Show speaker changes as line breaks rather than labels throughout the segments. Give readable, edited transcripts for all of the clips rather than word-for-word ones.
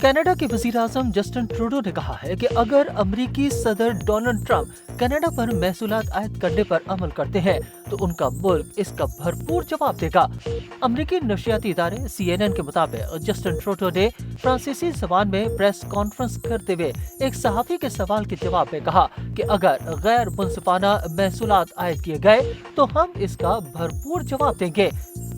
Canada के वजीर आजम Justin Trudeau ने कहा है कि अगर अमेरिकी सदर डोनाल्ड ट्रंप कनाडा पर महसूलात आयद करने पर अमल करते हैं तो उनका मुल्क इसका भरपूर जवाब देगा। अमेरिकी नशियाती इदारे CNN के मुताबिक जस्टिन ट्रूडो ने फ्रांसीसी जबान में प्रेस कॉन्फ्रेंस करते हुए एक सहाफी के सवाल के जवाब में कहा कि अगर गैर मुनसिफाना महसूलात आयद किए गए तो हम इसका भरपूर जवाब देंगे।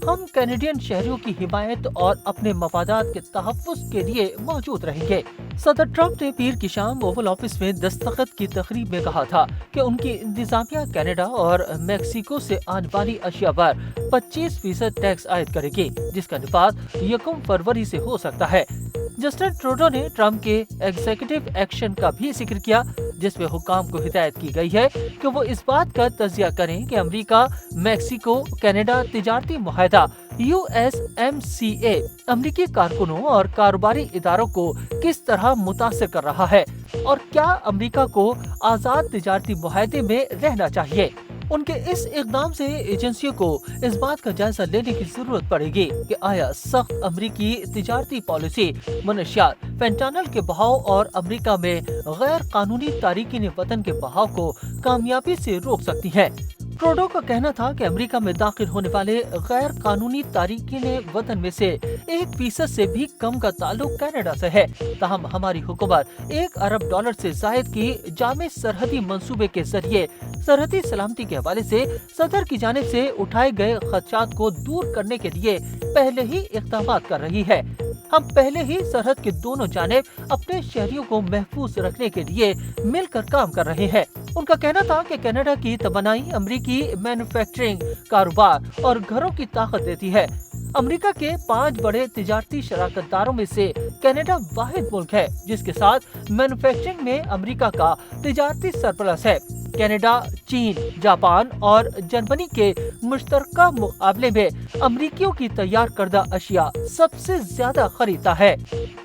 हम कैनेडियन शहरियों की हिमायत और अपने मफादात के तहफ़्फ़ुज़ के लिए मौजूद रहेंगे। सदर ट्रंप ने पीर की शाम ओवल ऑफिस में दस्तखत की तकरीब में कहा था कि उनकी इंतजामिया कनाडा और मेक्सिको से आने वाली अशिया पर 25% टैक्स आयद करेगी, जिसका निफाज 1 फरवरी से हो सकता है। जस्टिन ट्रूडो ने ट्रंप के एग्जीक्यूटिव एक्शन का भी जिक्र किया, जिसमें हुकाम को हिदायत की गई है कि वो इस बात का तजिया करें कि अमेरिका मेक्सिको कनाडा तिजारती मुआहदा USMCA अमेरिकी कारकुनों और कारोबारी इदारों को किस तरह मुतासिर कर रहा है और क्या अमेरिका को आजाद तिजारती मुआहदे में रहना चाहिए। उनके इस इक़दाम से एजेंसियों को इस बात का जायजा लेने की जरूरत पड़ेगी कि आया सख्त अमेरिकी तिजारती पॉलिसी मनशियात, फेंटानल के बहाव और अमेरिका में गैर कानूनी तारिकीन वतन के बहाव को कामयाबी से रोक सकती है। ट्रूडो का कहना था कि अमेरिका में दाखिल होने वाले गैर कानूनी तारिकीन वतन में से 1% से भी कम का ताल्लुक कनाडा से है। ताहम हमारी हुकूमत $1 अरब से जायद की जामे सरहदी मंसूबे के जरिए सरहदी सलामती के हवाले से सदर की जानिब से उठाए गए खदशात को दूर करने के लिए पहले ही इक़दाम कर रही है। हम पहले ही सरहद के दोनों जानिब अपने शहरियों को महफूज रखने के लिए मिलकर काम कर रहे हैं। उनका कहना था कि कनाडा की तवानाई अमेरिकी मैन्युफैक्चरिंग कारोबार और घरों की ताकत देती है। अमेरिका के 5 बड़े तिजारती शराकतदारों में से कनाडा वाहिद मुल्क है जिसके साथ मैन्युफैक्चरिंग में अमेरिका का तिजारती सरप्लस है। कनाडा, चीन, जापान और जर्मनी के मुश्तरका मुकाबले में अमेरिकियों की तैयार करदा अशिया सबसे ज्यादा खरीदता है।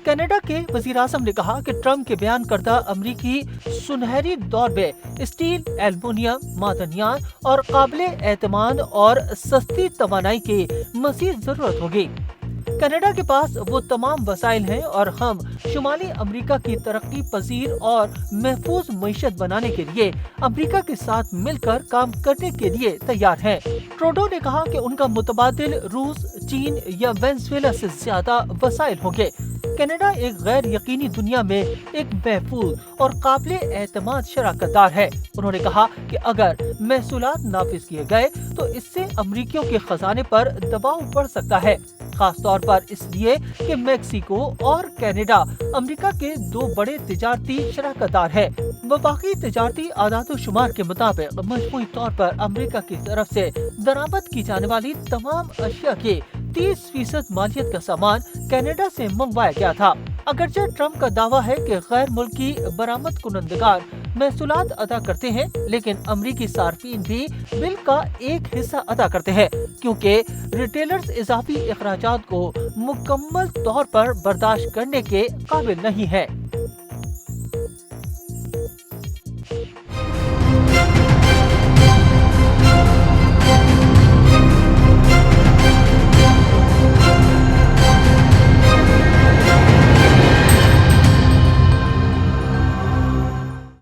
कनाडा के वजीर आज़म ने कहा कि ट्रंप के बयान करदा अमेरिकी सुनहरी दौर में स्टील, एल्युमिनियम, मादनियात और काबिल एतमाद और सस्ती तवानाई की मज़ीद जरूरत होगी। कनाडा के पास वो तमाम वसाइल हैं और हम शुमाली अमेरिका की तरक्की पजीर और महफूज मईशत बनाने के लिए अमेरिका के साथ मिलकर काम करने के लिए तैयार हैं। ट्रूडो ने कहा कि उनका मुतबादिल रूस, चीन या वेनेजुएला से ज्यादा वसाइल होंगे। कनाडा एक गैर यकीनी दुनिया में एक महफूज और काबिल एतमाद शराकतदार है। उन्होंने कहा कि अगर महसूलात नाफिज किए गए तो इससे अमेरिकियों के खजाने पर दबाव बढ़ सकता है, खास तौर पर इसलिए कि मेक्सिको और कनाडा अमेरिका के 2 बड़े तिजारती शराकतदार है। वफाकी तिजारती आदाद शुमार के मुताबिक मजमूई तौर पर अमेरिका की तरफ से दरामद की जाने वाली तमाम अशिया के 30% मालियत का सामान कनाडा से मंगवाया गया था। अगरचे ट्रंप का दावा है कि गैर मुल्की बरामद कुनंदगार महसूलात अदा करते हैं, लेकिन अमरीकी सार्फिन भी बिल का एक हिस्सा अदा करते हैं क्योंकि रिटेलर्स इजाफी अखराजात को मुकम्मल तौर पर बर्दाश्त करने के काबिल नहीं है।